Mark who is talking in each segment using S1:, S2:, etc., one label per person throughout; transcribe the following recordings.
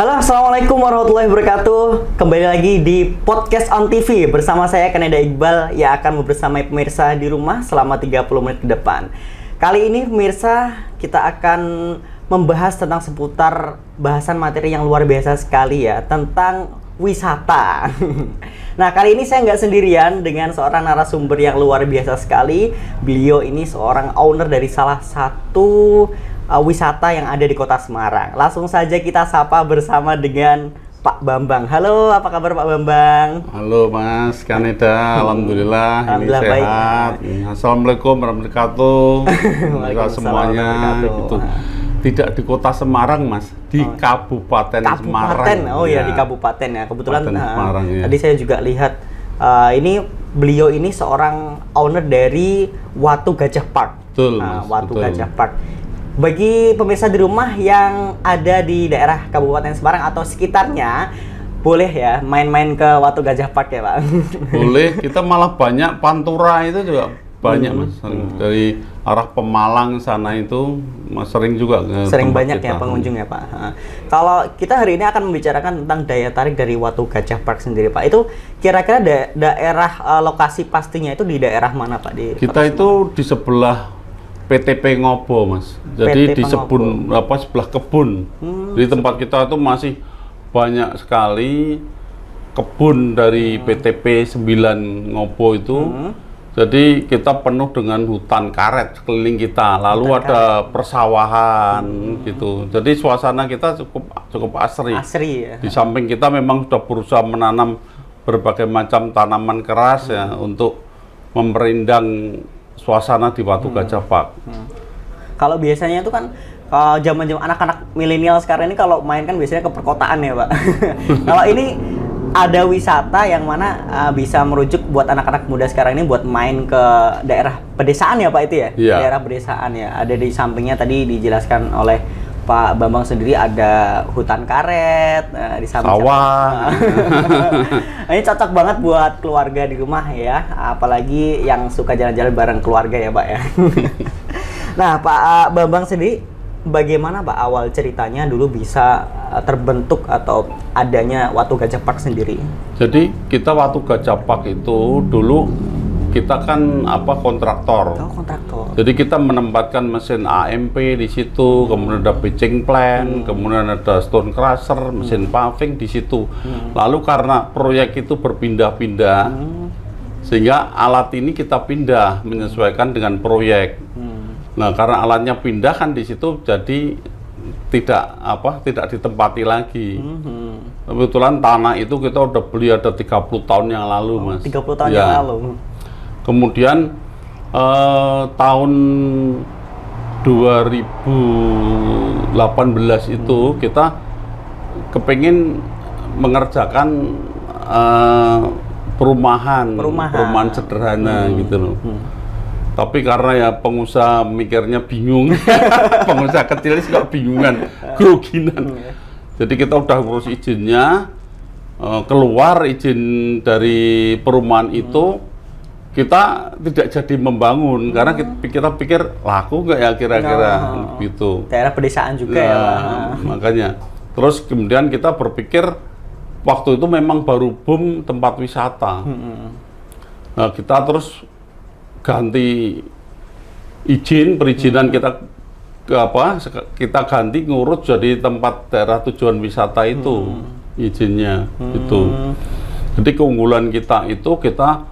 S1: Halo, assalamualaikum warahmatullahi wabarakatuh. Kembali lagi di podcast on TV bersama saya Kaneda Iqbal yang akan bersama pemirsa di rumah selama 30 menit ke depan. Kali ini pemirsa kita akan membahas tentang seputar bahasan materi yang luar biasa sekali ya, tentang wisata. Nah, kali ini saya nggak sendirian dengan seorang narasumber yang luar biasa sekali. Beliau ini seorang owner dari salah satu wisata yang ada di Kota Semarang. Langsung saja kita sapa bersama dengan Pak Bambang. Halo, apa kabar Pak Bambang?
S2: Halo Mas Kaneda, alhamdulillah,
S1: Alhamdulillah
S2: ini
S1: baik.
S2: sehat. Assalamualaikum warahmatullahi wabarakatuh. Semoga semuanya gitu. Tidak di Kota Semarang, Mas, di Kabupaten Semarang.
S1: Oh ya, di Kabupaten ya. Kebetulan
S2: Kabupaten Semarang, ya.
S1: Tadi saya juga lihat ini beliau ini seorang owner dari Watu Gajah Park.
S2: Betul, Mas,
S1: Watu
S2: betul.
S1: Gajah Park. Bagi pemirsa di rumah yang ada di daerah Kabupaten Semarang atau sekitarnya, boleh ya main-main ke Watu Gajah Park ya Pak?
S2: Boleh, kita malah banyak pantura itu juga banyak Mas. Dari arah Pemalang sana itu Mas sering juga ke
S1: Sering
S2: tempat
S1: banyak
S2: kita.
S1: ya pengunjung ya Pak. Kalau kita hari ini akan membicarakan tentang daya tarik dari Watu Gajah Park sendiri Pak. Itu kira-kira daerah lokasi pastinya itu di daerah mana Pak?
S2: Kita itu di sebelah PTP Ngobo, Mas. Jadi
S1: PT
S2: di sebelah kebun. Di tempat kita itu masih banyak sekali kebun dari PTP 9 Ngobo itu. Jadi kita penuh dengan hutan karet sekeliling kita. Lalu ada persawahan gitu. Jadi suasana kita cukup asri.
S1: Asri ya.
S2: Di samping kita memang sudah berusaha menanam berbagai macam tanaman keras ya untuk memperindang suasana di Watu Gajah Park.
S1: Kalau biasanya itu kan zaman-zaman anak-anak milenial sekarang ini kalau main kan biasanya ke perkotaan ya Pak. Kalau ini ada wisata yang mana bisa merujuk buat anak-anak muda sekarang ini buat main ke daerah pedesaan ya Pak itu ya?
S2: Iya.
S1: Daerah pedesaan ya. Ada di sampingnya tadi dijelaskan oleh Pak Bambang sendiri ada hutan karet, di samping
S2: Sawah.
S1: Ini cocok banget buat keluarga di rumah ya, apalagi yang suka jalan-jalan bareng keluarga ya Pak ya. Nah Pak Bambang sendiri, bagaimana Pak awal ceritanya dulu bisa terbentuk atau adanya Watu Gajah Park sendiri?
S2: Jadi kita Watu Gajah Park itu dulu kita kan kontraktor.
S1: Oh, kontraktor.
S2: Jadi kita menempatkan mesin AMP di situ, kemudian ada pitching plan, kemudian ada stone crusher, mesin paving di situ. Lalu karena proyek itu berpindah-pindah, sehingga alat ini kita pindah menyesuaikan dengan proyek. Nah, karena alatnya pindah kan di situ jadi tidak ditempati lagi. Kebetulan tanah itu kita udah beli ada 30 tahun yang lalu, Mas.
S1: 30 tahun
S2: Ya.
S1: yang lalu.
S2: Kemudian tahun 2018 itu kita kepingin mengerjakan perumahan sederhana gitu loh. Tapi karena ya pengusaha mikirnya bingung, pengusaha kecil juga bingungan, groginan. Jadi kita udah urus izinnya, keluar izin dari perumahan itu, kita tidak jadi membangun karena kita pikir laku nggak ya kira-kira gitu.
S1: Daerah pedesaan juga ya Pak.
S2: Makanya. Terus kemudian kita berpikir waktu itu memang baru boom tempat wisata. Nah, kita terus ganti perizinan kita kita ganti ngurus jadi tempat daerah tujuan wisata itu izinnya itu. Jadi keunggulan kita itu kita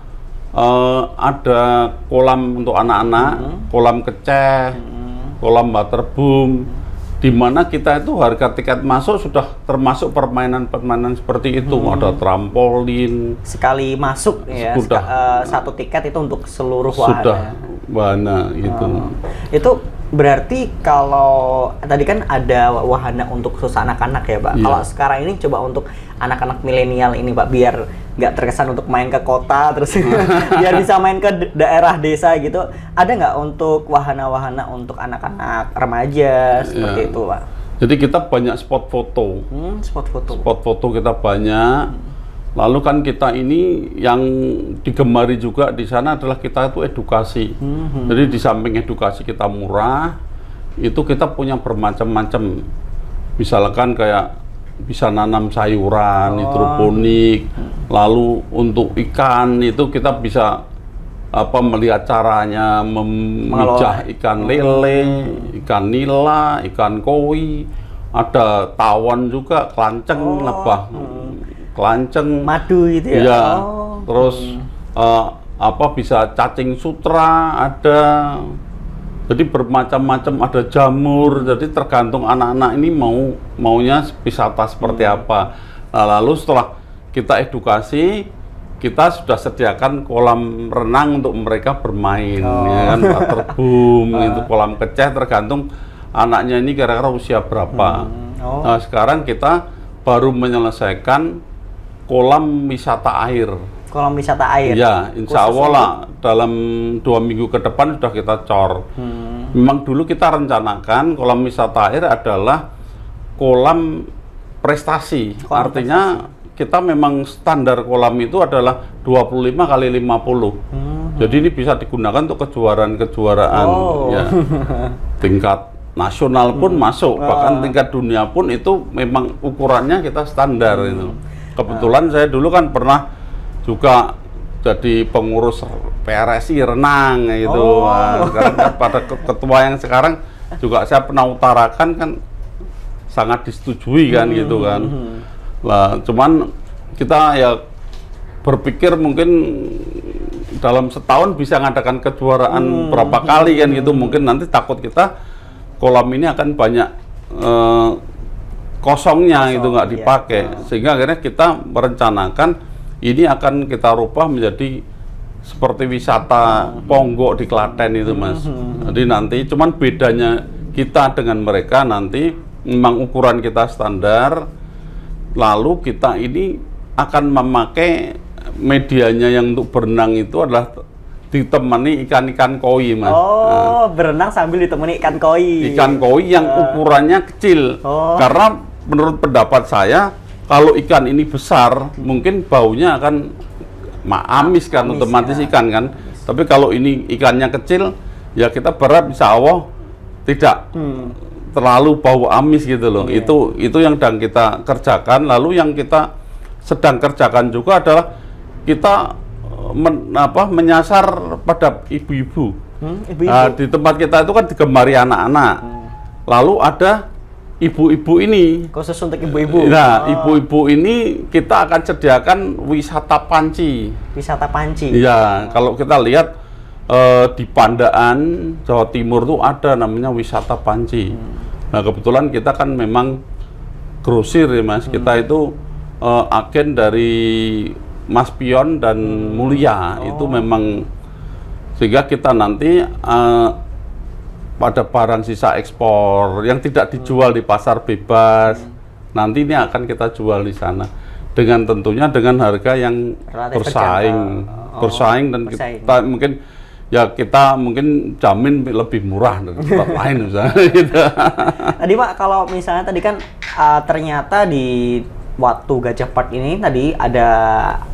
S2: ada kolam untuk anak-anak, kolam keceh, kolam waterboom, di mana kita itu harga tiket masuk sudah termasuk permainan-permainan seperti itu. Ada trampolin.
S1: Sekali masuk ya, satu tiket itu untuk seluruh wahana.
S2: Sudah wahana gitu.
S1: Itu berarti kalau tadi kan ada wahana untuk khusus anak-anak ya Pak.
S2: Iya.
S1: Kalau sekarang ini coba untuk anak-anak milenial ini Pak, biar nggak terkesan untuk main ke kota terus biar bisa main ke daerah desa gitu, ada nggak untuk wahana-wahana untuk anak-anak remaja seperti itu Pak?
S2: Jadi kita banyak spot foto.
S1: Spot foto.
S2: Spot foto kita banyak. Lalu kan kita ini yang digemari juga di sana adalah kita itu edukasi. Jadi di samping edukasi kita murah, itu kita punya bermacam-macam. Misalkan kayak bisa nanam sayuran, hidroponik. Lalu untuk ikan itu kita bisa melihat caranya memijah ikan lele, ikan nila, ikan koi, ada tawon juga, kelanceng, kelanceng,
S1: madu gitu ya.
S2: Iya. Terus bisa cacing sutra ada. Jadi bermacam-macam, ada jamur. Jadi tergantung anak-anak ini maunya wisata seperti apa. Nah, lalu setelah kita edukasi, kita sudah sediakan kolam renang untuk mereka bermain, ya kan, waterboom, itu kolam keceh, tergantung anaknya ini kira-kira usia berapa. Nah, sekarang kita baru menyelesaikan kolam wisata air.
S1: Kolam wisata air.
S2: Ya, insya Allah lah dalam 2 minggu ke depan sudah kita cor. Memang dulu kita rencanakan kolam wisata air adalah kolam prestasi. Artinya kita memang standar kolam itu adalah 25 kali 50. Jadi ini bisa digunakan untuk kejuaraan-kejuaraan ya. Tingkat nasional pun masuk, bahkan tingkat dunia pun itu memang ukurannya kita standar itu. Kebetulan saya dulu kan pernah juga jadi pengurus PRSI renang itu. Sekarang kan pada ketua yang sekarang juga saya pernah utarakan kan sangat disetujui kan gitu kan. Lah, cuman kita ya berpikir mungkin dalam setahun bisa ngadakan kejuaraan berapa kali kan gitu. Mungkin nanti takut kita kolam ini akan banyak kosongnya itu nggak dipakai. Sehingga akhirnya kita merencanakan ini akan kita rubah menjadi seperti wisata Ponggok di Klaten itu, Mas. Jadi nanti cuman bedanya kita dengan mereka nanti memang ukuran kita standar, lalu kita ini akan memakai medianya yang untuk berenang itu adalah ditemani ikan-ikan koi, Mas.
S1: Berenang sambil ditemani ikan koi.
S2: Ikan koi yang ukurannya kecil. Karena menurut pendapat saya, kalau ikan ini besar, mungkin baunya akan amis kan, otomatis ikan kan. Tapi kalau ini ikannya kecil, ya kita berharap insya Allah tidak terlalu bau amis gitu loh. Itu yang sedang kita kerjakan. Lalu yang kita sedang kerjakan juga adalah kita menyasar pada ibu-ibu. Nah, di tempat kita itu kan digemari anak-anak. Lalu ada ibu-ibu ini.
S1: Khusus untuk ibu-ibu.
S2: Nah, ibu-ibu ini kita akan sediakan wisata panci.
S1: Wisata panci.
S2: Iya, kalau kita lihat di Pandaan, Jawa Timur tuh ada namanya wisata panci. Nah, kebetulan kita kan memang grosir ya, Mas. Kita itu agen dari Mas Pion dan Mulia. Itu memang sehingga kita nanti pada barang sisa ekspor yang tidak dijual di pasar bebas, nanti ini akan kita jual di sana dengan tentunya dengan harga yang bersaing dan kita mungkin jamin lebih murah dari tempat lain misalnya gitu.
S1: Tadi Pak, kalau misalnya tadi kan ternyata di waktu Gajah Park ini tadi ada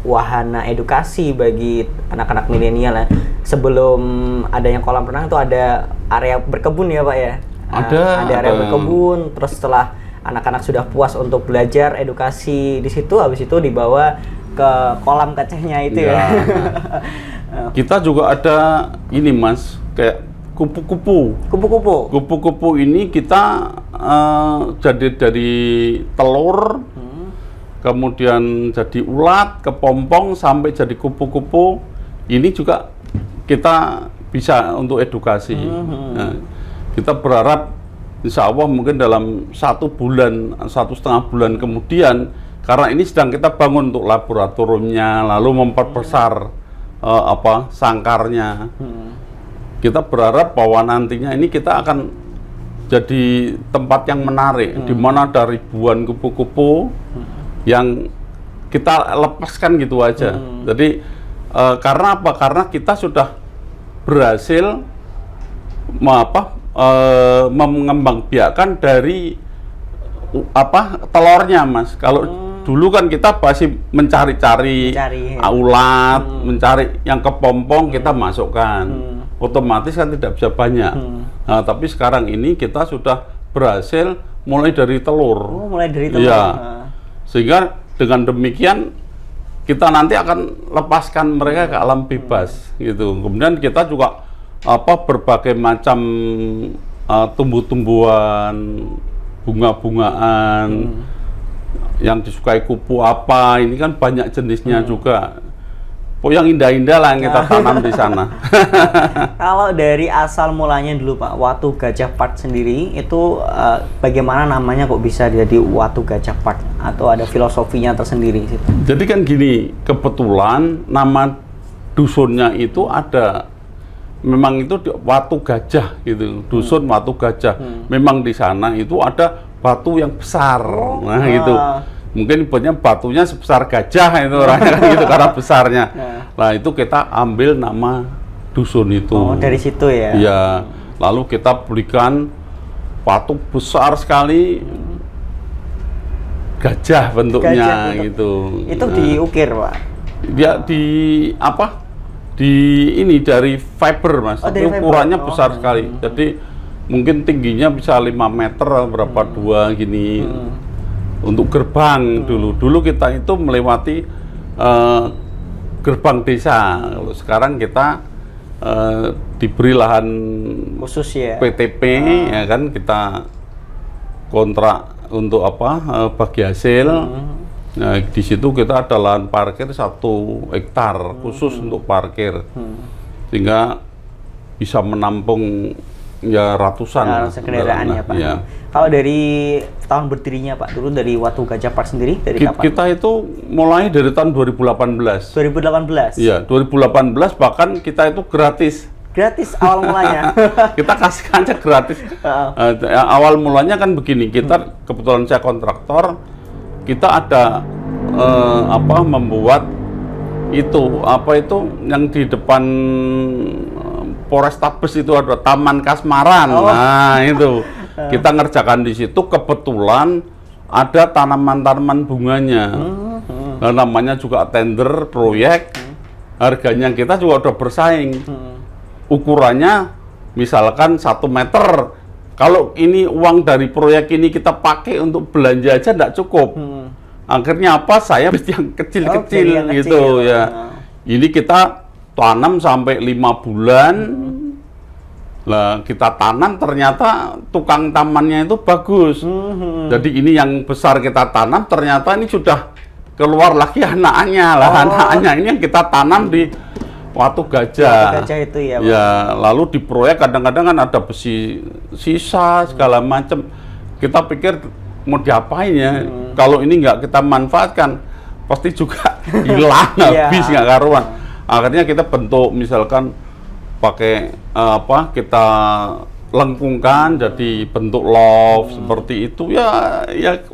S1: wahana edukasi bagi anak-anak milenial ya. Sebelum adanya kolam renang itu ada area berkebun ya Pak ya? Ada area berkebun, terus setelah anak-anak sudah puas untuk belajar edukasi di situ, habis itu dibawa ke kolam kecehnya itu ya.
S2: Kita juga ada ini Mas, kayak kupu-kupu. Kupu-kupu ini kita jadi dari telur, kemudian jadi ulat, kepompong sampai jadi kupu-kupu. Ini juga kita bisa untuk edukasi. Nah, kita berharap insya Allah mungkin dalam 1 bulan, 1,5 bulan kemudian, karena ini sedang kita bangun untuk laboratoriumnya, lalu memperbesar sangkarnya. Kita berharap bahwa nantinya ini kita akan jadi tempat yang menarik, di mana ada ribuan kupu-kupu yang kita lepaskan gitu aja. Jadi karena apa? Karena kita sudah berhasil mengembangbiakan dari telurnya, Mas. Kalau dulu kan kita masih mencari-cari ulat, mencari yang kepompong kita masukkan. Otomatis kan tidak bisa banyak. Nah, tapi sekarang ini kita sudah berhasil mulai dari telur.
S1: Mulai dari telur.
S2: Iya. Sehingga dengan demikian kita nanti akan lepaskan mereka ke alam bebas gitu. Kemudian kita juga berbagai macam tumbuh-tumbuhan, bunga-bungaan yang disukai kupu apa, ini kan banyak jenisnya juga. Yang indah-indah lah yang kita tanam di sana.
S1: Kalau dari asal mulanya dulu Pak, Watu Gajah Park sendiri itu bagaimana namanya kok bisa jadi Watu Gajah Park, atau ada filosofinya tersendiri situ?
S2: Jadi kan gini, kebetulan nama dusunnya itu ada, memang itu Watu Gajah gitu, dusun Watu Gajah. Memang di sana itu ada batu yang besar, nah gitu. Mungkin ibaratnya batunya sebesar gajah itu orangnya kan gitu karena besarnya. Nah itu kita ambil nama dusun itu.
S1: Oh, dari situ ya?
S2: Iya. Lalu kita belikan batu besar sekali, gajah bentuknya gitu.
S1: Itu diukir Pak?
S2: Dia di ini dari fiber Mas.
S1: Oh,
S2: tapi ukurannya besar sekali. Jadi mungkin tingginya bisa 5 meter berapa dua gini. Untuk gerbang dulu kita itu melewati gerbang desa. Sekarang kita diberi lahan
S1: khusus ya,
S2: PTP ya kan, kita kontrak untuk bagi hasil. Nah, di situ kita ada lahan parkir 1 hektar khusus untuk parkir, sehingga bisa menampung ya ratusan
S1: kendaraan ya Pak.
S2: Ya.
S1: Kalau dari tahun berdirinya Pak, dulu dari Watu Gajah Park sendiri dari kapan?
S2: Kita itu mulai dari tahun 2018.
S1: 2018?
S2: Iya, 2018 bahkan kita itu gratis.
S1: Gratis awal mulanya?
S2: Kita kasihkan aja gratis. Awal mulanya kan begini, kita kebetulan saya kontraktor, kita ada membuat itu yang di depan Polrestabes itu ada Taman Kasmaran. Nah itu kita ngerjakan di situ, kebetulan ada tanaman-tanaman bunganya. Nah, namanya juga tender proyek, harganya kita juga udah bersaing. Ukurannya misalkan 1 meter. Kalau ini uang dari proyek ini kita pakai untuk belanja aja tidak cukup. Akhirnya saya yang kecil-kecil gitu ya. Ini kita tanam sampai 5 bulan. Lah kita tanam ternyata tukang tamannya itu bagus. Jadi ini yang besar kita tanam, ternyata ini sudah keluar lagi anaknya lah. Anaknya ini yang kita tanam di Watu Gajah.
S1: Watu Gajah itu ya Pak?
S2: Ya, lalu di proyek kadang-kadang kan ada besi sisa segala macam. Kita pikir mau diapain ya? Kalau ini nggak kita manfaatkan, pasti juga hilang, habis nggak karuan. Akhirnya kita bentuk, misalkan pakai kita lengkungkan jadi bentuk love seperti itu ya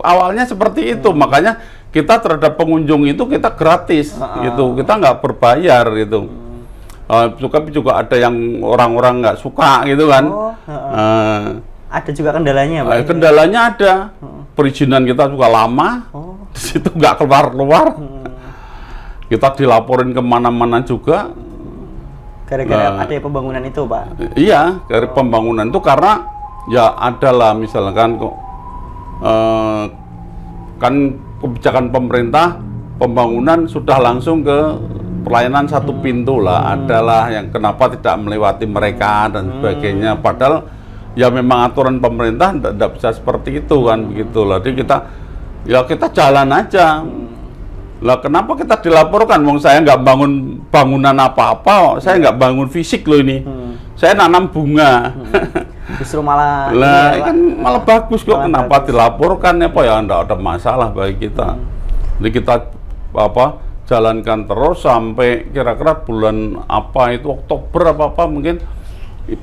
S2: awalnya seperti itu. Makanya kita terhadap pengunjung itu kita gratis gitu, kita nggak berbayar gitu. Tapi juga ada yang orang-orang nggak suka gitu kan.
S1: Ada juga kendalanya Pak?
S2: Kendalanya ada, perizinan kita juga lama, di situ nggak keluar-keluar. Kita dilaporin kemana-mana juga.
S1: Gara-gara ada pembangunan itu Pak?
S2: Iya, dari pembangunan itu karena ya adalah misalkan kan kebijakan pemerintah pembangunan sudah langsung ke pelayanan 1 pintu lah, adalah yang kenapa tidak melewati mereka dan sebagainya. Padahal ya memang aturan pemerintah tidak bisa seperti itu kan, begitu. Jadi kita jalan aja. Lah kenapa kita dilaporkan? Wong saya nggak bangun bangunan apa-apa, saya nggak bangun fisik loh ini. Saya nanam bunga.
S1: Justru malah
S2: kan malah bagus kok. Kenapa dilaporkan ya Pak? Ya enggak ada masalah bagi kita. Jadi kita jalankan terus sampai kira-kira bulan Oktober apa mungkin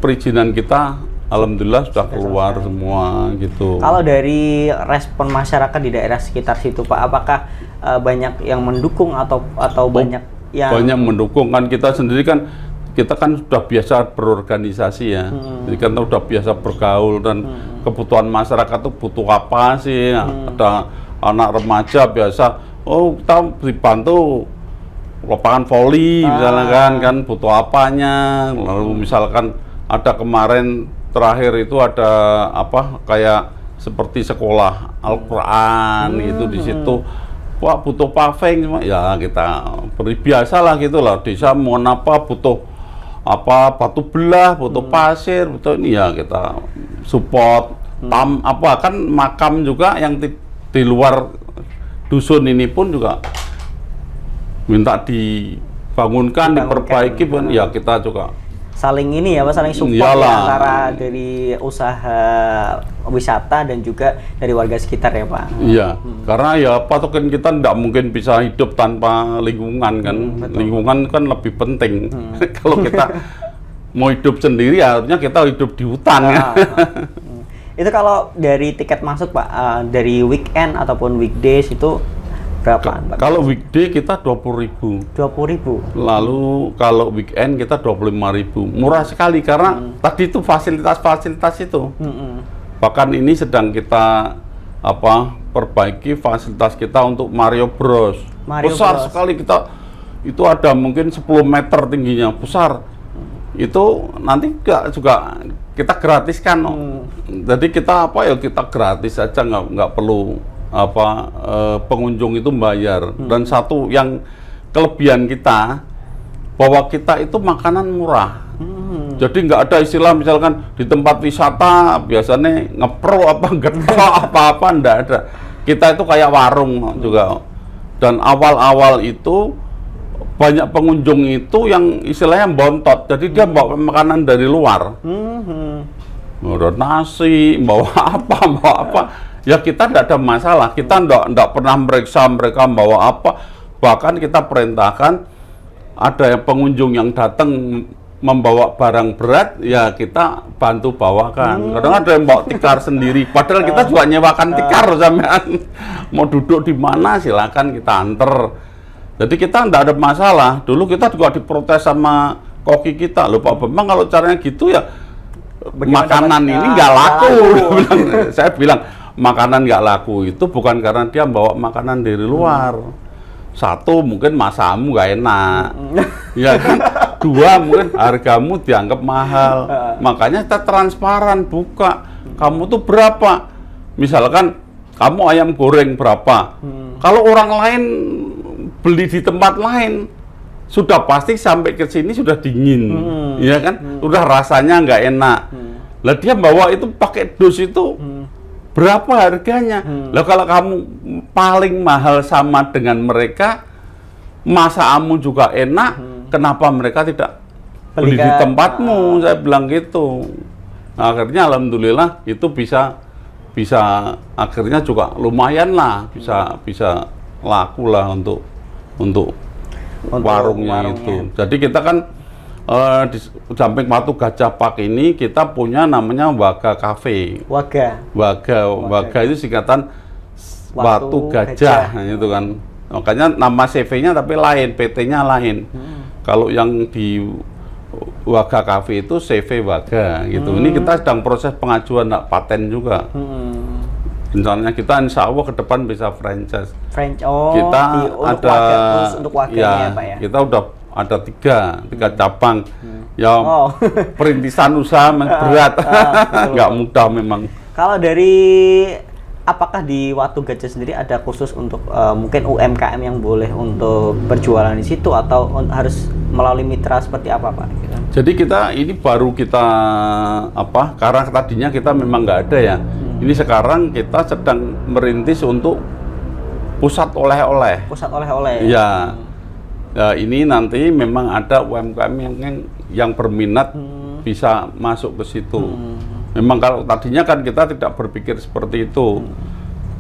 S2: perizinan kita alhamdulillah sudah keluar semua gitu.
S1: Kalau dari respon masyarakat di daerah sekitar situ Pak, apakah banyak yang mendukung atau banyak yang
S2: mendukung? Kan kita sendiri kan sudah biasa berorganisasi ya. Jadi kan udah biasa bergaul dan kebutuhan masyarakat itu butuh apa sih? Ada anak remaja biasa, kita dibantu lapangan voli misalnya kan butuh apanya. Lalu misalkan ada kemarin terakhir itu ada kayak seperti sekolah Al-Quran gitu di situ. Wah, butuh paving, ya kita beri biasa lah gitu lah. Desa mohon apa, butuh apa, batu belah, butuh pasir, butuh ini ya kita support. Apa kan makam juga yang di luar dusun ini pun juga minta dibangunkan, diperbaiki pun ya kita juga
S1: saling ini ya Pak, saling support ya, antara dari usaha wisata dan juga dari warga sekitar ya Pak.
S2: Iya, karena ya patokan kita tidak mungkin bisa hidup tanpa lingkungan kan. Lingkungan kan lebih penting. Kalau kita mau hidup sendiri, artinya kita hidup di hutan ya.
S1: Itu kalau dari tiket masuk Pak, dari weekend ataupun weekdays itu berapaan Pak?
S2: Kalau weekday kita 20.000.
S1: 20.000.
S2: Lalu kalau weekend kita 25.000. Murah sekali karena tadi itu fasilitas-fasilitas itu. Bahkan ini sedang kita perbaiki fasilitas kita untuk Mario Bros. Besar sekali kita. Itu ada mungkin 10 meter tingginya, besar. Itu nanti juga kita gratiskan. Jadi kita kita gratis aja, nggak perlu pengunjung itu bayar. Dan satu yang kelebihan kita, bahwa kita itu makanan murah. Jadi nggak ada istilah misalkan di tempat wisata biasanya ngepro getok apa nggak ada. Kita itu kayak warung juga. Dan awal-awal itu banyak pengunjung itu yang istilahnya bontot. Jadi dia bawa makanan dari luar. Bawa nasi, bawa apa. Ya kita tidak ada masalah, kita tidak pernah meriksa mereka bawa apa. Bahkan kita perintahkan ada yang pengunjung yang datang membawa barang berat, ya kita bantu bawakan. Kadang ada yang bawa tikar sendiri, padahal kita juga nyewakan tikar sampean. Mau duduk di mana silakan kita anter. Jadi kita tidak ada masalah. Dulu kita juga diprotes sama koki kita, loh Pak Bambang kalau caranya gitu ya makanan ini nggak laku. Saya bilang makanan nggak laku itu bukan karena dia bawa makanan dari luar. Satu, mungkin masamu nggak enak. Ya kan? Dua, mungkin hargamu dianggap mahal. Makanya kita transparan, buka. Kamu tuh berapa? Misalkan kamu ayam goreng berapa? Kalau orang lain beli di tempat lain, sudah pasti sampai ke sini sudah dingin. Ya kan? Udah rasanya nggak enak. Lah dia bawa itu pakai dus itu berapa harganya? Lah kalau kamu paling mahal sama dengan mereka, masakanmu juga enak, kenapa mereka tidak beli di tempatmu? Saya bilang gitu. Nah, akhirnya alhamdulillah itu bisa akhirnya juga lumayan lah, bisa laku lah untuk warungnya itu. Jadi kita kan di samping Watu Gajah Park ini kita punya namanya Waga Cafe. Waga itu singkatan Watu Gajah. Nah, itu kan. Makanya nama CV-nya tapi lain, PT-nya lain. Kalau yang di Waga Cafe itu CV Waga gitu. Ini kita sedang proses pengajuan paten juga. Misalnya kita insya Allah ke depan bisa franchise. Kita ada
S1: untuk waganya, Pak ya.
S2: Kita udah ada tiga cabang. Ya perintisan usaha berat, nggak mudah memang.
S1: Kalau dari apakah di Watu Gajah sendiri ada khusus untuk mungkin UMKM yang boleh untuk berjualan di situ atau harus melalui mitra seperti apa Pak?
S2: Jadi kita ini baru kita karena tadinya kita memang nggak ada ya. Ini sekarang kita sedang merintis untuk pusat oleh-oleh.
S1: Pusat oleh-oleh.
S2: Ya. Ya, ini nanti memang ada UMKM yang berminat bisa masuk ke situ. Memang kalau tadinya kan kita tidak berpikir seperti itu.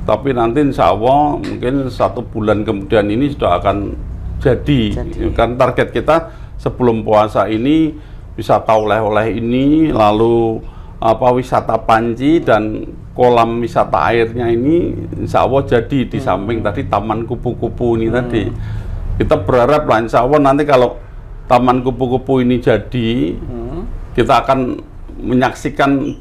S2: Tapi nanti insya Allah mungkin 1 bulan kemudian ini sudah akan jadi. Kan target kita sebelum puasa ini wisata oleh-oleh ini, lalu wisata panci dan kolam wisata airnya ini insya Allah jadi di samping tadi taman kupu-kupu ini tadi. Kita berharap lah insya Allah nanti kalau taman kupu-kupu ini jadi, kita akan menyaksikan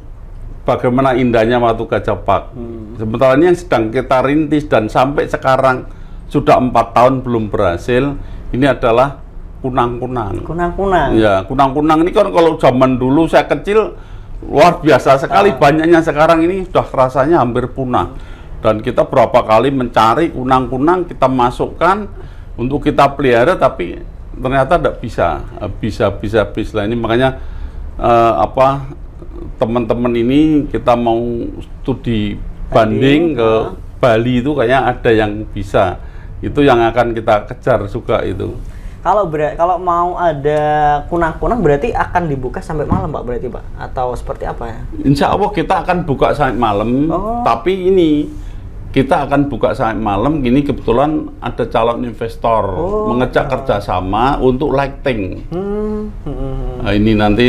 S2: bagaimana indahnya Watu Gajah Park. Sementara ini yang sedang kita rintis dan sampai sekarang sudah 4 tahun belum berhasil, ini adalah kunang-kunang.
S1: Kunang-kunang?
S2: Ya, kunang-kunang ini kan kalau zaman dulu saya kecil, luar biasa sekali banyaknya sekarang ini sudah rasanya hampir punah. Dan kita berapa kali mencari kunang-kunang kita masukkan untuk kita pelihara, tapi ternyata tidak bisa habis lah. Ini makanya teman-teman ini kita mau studi banding ke Bali itu kayaknya ada yang bisa. Itu yang akan kita kejar juga itu.
S1: Kalau mau ada kunang-kunang berarti akan dibuka sampai malam Pak, berarti Pak, atau seperti apa ya?
S2: Insya Allah kita akan buka sampai malam, tapi ini kita akan buka sampai malam. Gini kebetulan ada calon investor mengajak kerjasama untuk lighting. Nah, ini nanti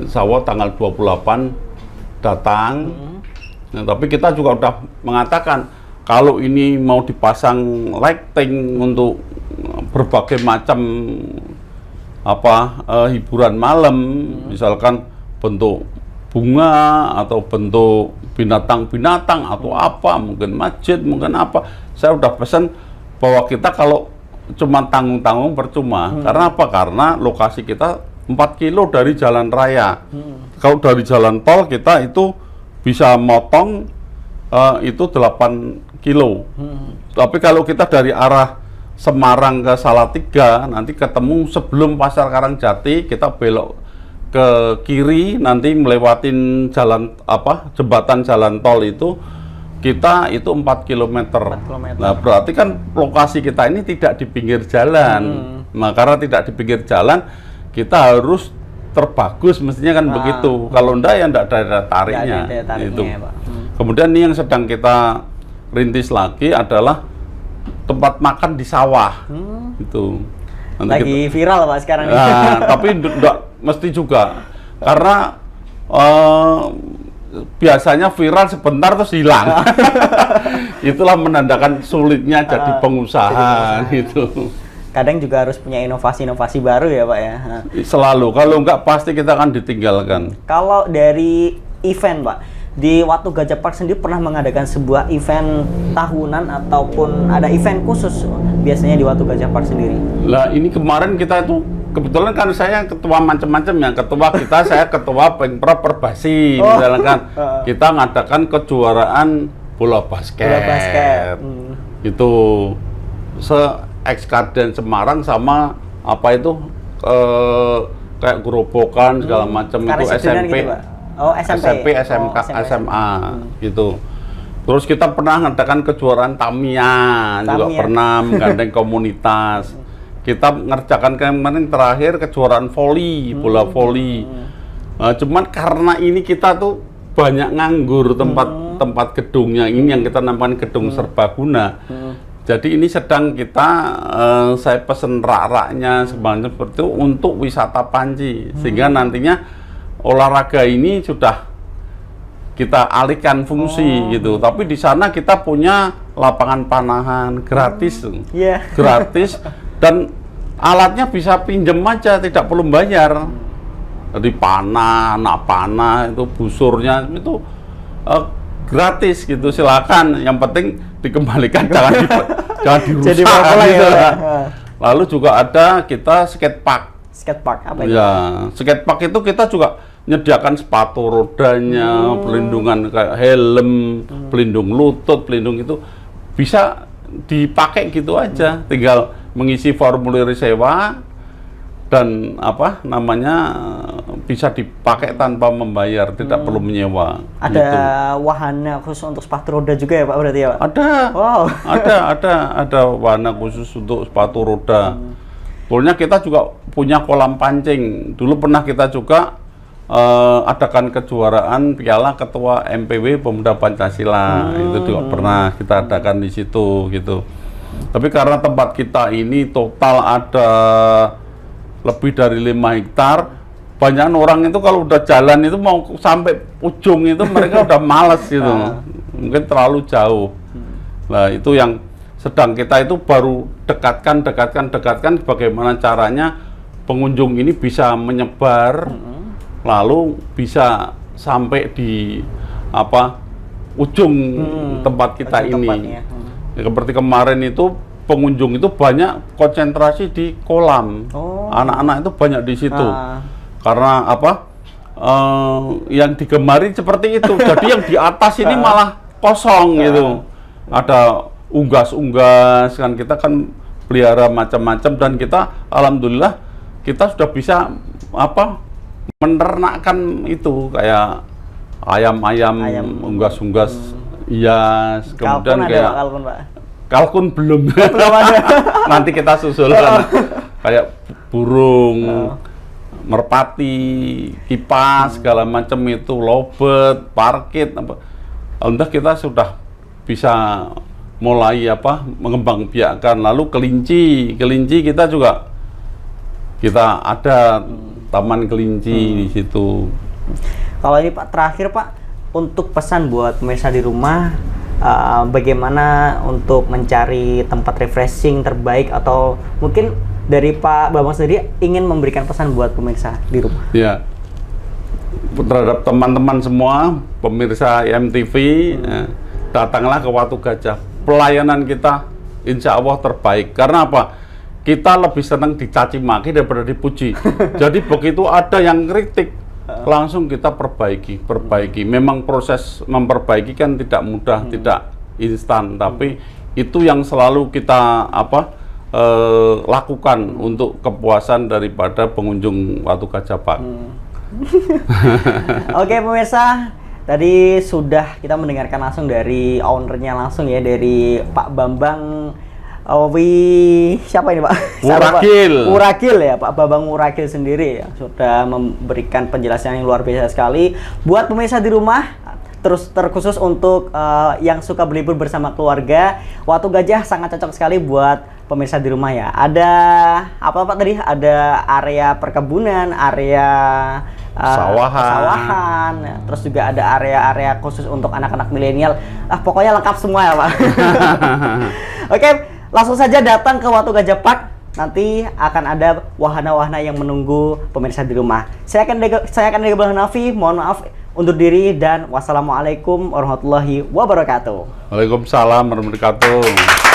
S2: Sawo tanggal 28 datang. Nah, tapi kita juga udah mengatakan kalau ini mau dipasang lighting untuk berbagai macam hiburan malam, misalkan bentuk bunga atau bentuk binatang-binatang atau apa, mungkin masjid, mungkin apa. Saya udah pesan bahwa kita kalau cuma tanggung-tanggung percuma. Karena apa? Karena lokasi kita 4 kilo dari jalan raya. Kalau dari jalan tol kita itu bisa motong itu 8 kilo. Tapi kalau kita dari arah Semarang ke Salatiga, nanti ketemu sebelum Pasar Karangjati, kita belok ke kiri, nanti melewatin jembatan jalan tol itu, kita itu 4 km. Nah, berarti kan lokasi kita ini tidak di pinggir jalan. Nah, karena tidak di pinggir jalan, kita harus terbagus, mestinya kan begitu. Kalau enggak ya enggak ada daya tariknya. Itu.
S1: Ya, Pak.
S2: Kemudian ini yang sedang kita rintis lagi adalah tempat makan di sawah. Itu. Nanti
S1: lagi viral Pak sekarang ini.
S2: Nah, tapi enggak mesti juga. Karena biasanya viral sebentar terus hilang. Itulah menandakan sulitnya jadi pengusaha gitu.
S1: Kadang juga harus punya inovasi-inovasi baru ya Pak ya.
S2: Selalu, kalau enggak pasti kita akan ditinggalkan.
S1: Kalau dari event Pak, di Watu Gajah Park sendiri pernah mengadakan sebuah event tahunan ataupun ada event khusus biasanya di Watu Gajah Park sendiri?
S2: Lah ini kemarin kita itu kebetulan kan saya ketua macam-macam ya, saya ketua Pengprov Perbasi, misalkan kita ngadakan kejuaraan bola basket. Itu Ekskaden Semarang sama apa itu kayak gerobokan segala macam itu SMP.
S1: Gitu, SMP,
S2: SMK, SMA gitu. Terus kita pernah ngadakan kejuaraan Tamiya, juga pernah menggandeng komunitas. Kita ngerjakan kemarin terakhir kejuaraan voli, bola voli. Cuman karena ini kita tuh banyak nganggur tempat gedungnya, ini yang kita namakan gedung serbaguna. Jadi ini sedang kita, saya pesen rak-raknya sebenarnya seperti itu untuk wisata Panji, sehingga nantinya olahraga ini sudah kita alihkan fungsi gitu. Tapi di sana kita punya lapangan panahan gratis, gratis, dan alatnya bisa pinjem aja, tidak perlu bayar. Jadi anak panah itu busurnya itu gratis gitu, silakan. Yang penting dikembalikan, jangan dirusak gitu. Lalu juga ada kita skatepark.
S1: Skatepark apa itu?
S2: Ya, skatepark itu kita juga menyediakan sepatu rodanya, pelindungan kayak helm, pelindung lutut, pelindung itu bisa dipakai gitu aja. Tinggal mengisi formulir sewa dan bisa dipakai tanpa membayar, tidak perlu menyewa.
S1: Ada gitu. Wahana khusus untuk sepatu roda juga ya Pak berarti ya Pak?
S2: Ada. Wow. Ada wahana khusus untuk sepatu roda. Pokoknya kita juga punya kolam pancing. Dulu pernah kita juga adakan kejuaraan Piala Ketua MPW Pemuda Pancasila. Itu juga pernah kita adakan di situ gitu. Tapi karena tempat kita ini total ada lebih dari 5 hektar, banyak orang itu kalau udah jalan itu mau sampai ujung itu mereka udah males gitu. Mungkin terlalu jauh. Nah, itu yang sedang kita itu baru dekatkan bagaimana caranya pengunjung ini bisa menyebar, lalu bisa sampai di ujung tempat kita ini. Seperti kemarin itu pengunjung itu banyak konsentrasi di kolam, anak-anak itu banyak di situ karena yang digemari seperti itu. Jadi yang di atas ini malah kosong gitu. Ada unggas-unggas kan, kita kan pelihara macam-macam, dan kita alhamdulillah kita sudah bisa menernakkan itu kayak ayam-ayam unggas-unggas hias, kemudian
S1: kalkun
S2: kayak
S1: ada, kalkun, Pak?
S2: kalkun belum.
S1: Belum ada.
S2: Nanti kita susulkan. Kayak burung, merpati, kipas, segala macam itu, lobet, parkit, alhamdulillah kita sudah bisa mulai mengembangbiakkan. Lalu kelinci kita juga ada taman kelinci di situ.
S1: Kalau ini Pak, terakhir Pak, untuk pesan buat pemirsa di rumah, bagaimana untuk mencari tempat refreshing terbaik, atau mungkin dari Pak Bambang sendiri ingin memberikan pesan buat pemirsa di rumah?
S2: Ya, terhadap teman-teman semua pemirsa IMTV, datanglah ke Watu Gajah. Pelayanan kita insya Allah terbaik. Karena apa? Kita lebih senang dicaci maki daripada dipuji. Jadi begitu ada yang kritik, langsung kita perbaiki. Memang proses memperbaiki kan tidak mudah, tidak instan, tapi itu yang selalu kita lakukan untuk kepuasan daripada pengunjung Watu Gajah Park.
S1: Oke pemirsa, tadi sudah kita mendengarkan langsung dari ownernya langsung ya, dari Pak Bambang siapa ini Pak? Wurakil ya, Pak Bambang Wurakil sendiri ya, sudah memberikan penjelasan yang luar biasa sekali buat pemirsa di rumah. Terkhusus untuk yang suka berlibur bersama keluarga, Watu Gajah sangat cocok sekali buat pemirsa di rumah ya. Ada apa Pak tadi? Ada area perkebunan, area sawahan, terus juga ada area-area khusus untuk anak-anak milenial. Pokoknya lengkap semua ya Pak. Oke, langsung saja datang ke Watu Gajah Park. Nanti akan ada wahana-wahana yang menunggu pemirsa di rumah. Saya akan Iqbal Hanafi, mohon maaf undur diri, dan wassalamualaikum warahmatullahi wabarakatuh.
S2: Waalaikumsalam warahmatullahi wabarakatuh.